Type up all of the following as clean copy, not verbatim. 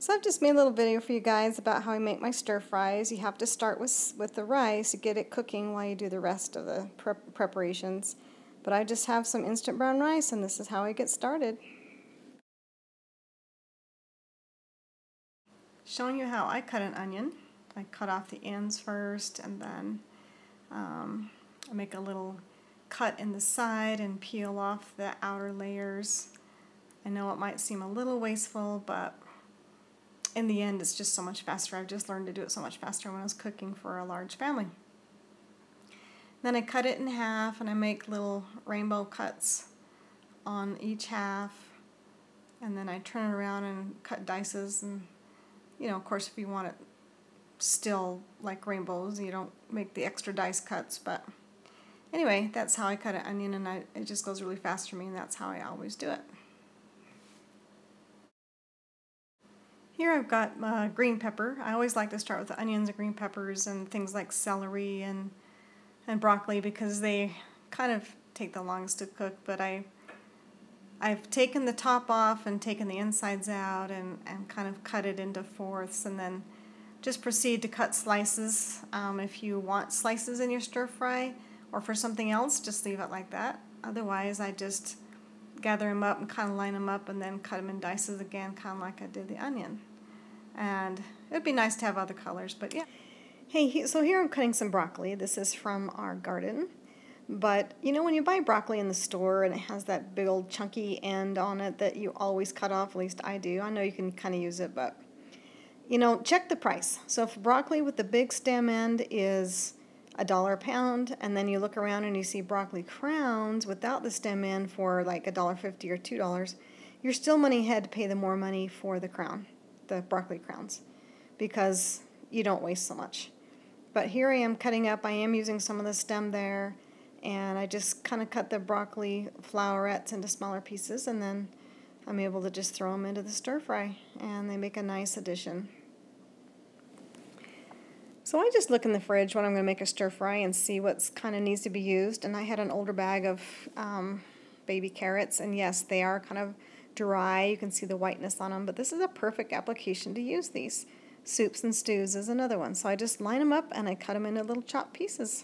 So I've just made a little video for you guys about how I make my stir fries. You have to start with the rice to get it cooking while you do the rest of the preparations. But I just have some instant brown rice, and this is how I get started. Showing you how I cut an onion. I cut off the ends first, and then I make a little cut in the side and peel off the outer layers. I know it might seem a little wasteful, but in the end it's just so much faster. I've just learned to do it so much faster when I was cooking for a large family. Then I cut it in half, and I make little rainbow cuts on each half, and then I turn it around and cut dices. And you know, of course, if you want it still like rainbows, you don't make the extra dice cuts. But anyway, that's how I cut an onion, and it just goes really fast for me, and that's how I always do it. Here I've got green pepper. I always like to start with the onions and green peppers and things like celery and broccoli, because they kind of take the longest to cook. But I've taken the top off and taken the insides out and kind of cut it into fourths, and then just proceed to cut slices. If you want slices in your stir fry or for something else, just leave it like that. Otherwise, I just gather them up and kind of line them up and then cut them in dices again, kind of like I did the onion. And it would be nice to have other colors, but yeah. Hey, so here I'm cutting some broccoli. This is from our garden. But you know, when you buy broccoli in the store and it has that big old chunky end on it that you always cut off, at least I do. I know you can kind of use it, but you know, check the price. So if broccoli with the big stem end is $1 a pound, and then you look around and you see broccoli crowns without the stem end for like $1.50 or $2, you're still money ahead to pay the more money for the crown, the broccoli crowns, because you don't waste so much. But here I am cutting up. I am using some of the stem there, and I just kind of cut the broccoli flowerets into smaller pieces, and then I'm able to just throw them into the stir fry, and they make a nice addition. So I just look in the fridge when I'm going to make a stir fry and see what's kind of needs to be used. And I had an older bag of baby carrots, and yes, they are kind of dry. You can see the whiteness on them, but this is a perfect application to use these. Soups and stews is another one. So I just line them up and I cut them into little chopped pieces.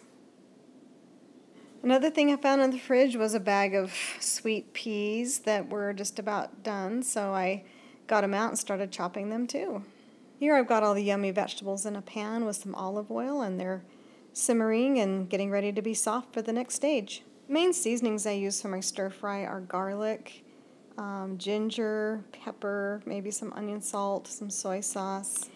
Another thing I found in the fridge was a bag of sweet peas that were just about done, so I got them out and started chopping them too. Here I've got all the yummy vegetables in a pan with some olive oil, and they're simmering and getting ready to be soft for the next stage. The main seasonings I use for my stir fry are garlic, ginger, pepper, maybe some onion salt, some soy sauce.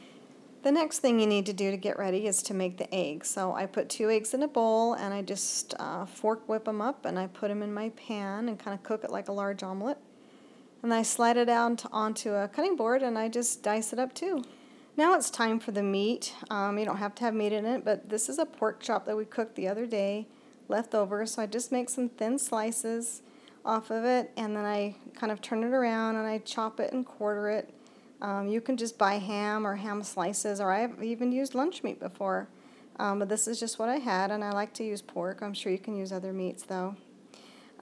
The next thing you need to do to get ready is to make the eggs. So I put 2 eggs in a bowl, and I just fork whip them up, and I put them in my pan and kind of cook it like a large omelet. And I slide it out onto a cutting board, and I just dice it up too. Now it's time for the meat. You don't have to have meat in it, but this is a pork chop that we cooked the other day, left over. So I just make some thin slices off of it, and then I kind of turn it around and I chop it and quarter it. You can just buy ham or ham slices, or I've even used lunch meat before. But this is just what I had, and I like to use pork. I'm sure you can use other meats though.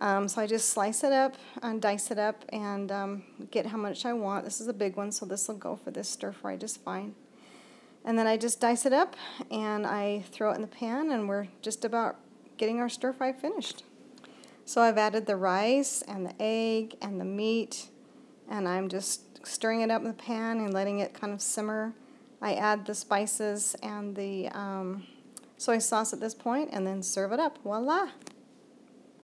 So I just slice it up and dice it up and get how much I want. This is a big one, so this will go for this stir fry just fine. And then I just dice it up and I throw it in the pan, and we're just about getting our stir fry finished. So I've added the rice and the egg and the meat, and I'm just stirring it up in the pan and letting it kind of simmer. I add the spices and the soy sauce at this point, and then serve it up. Voila!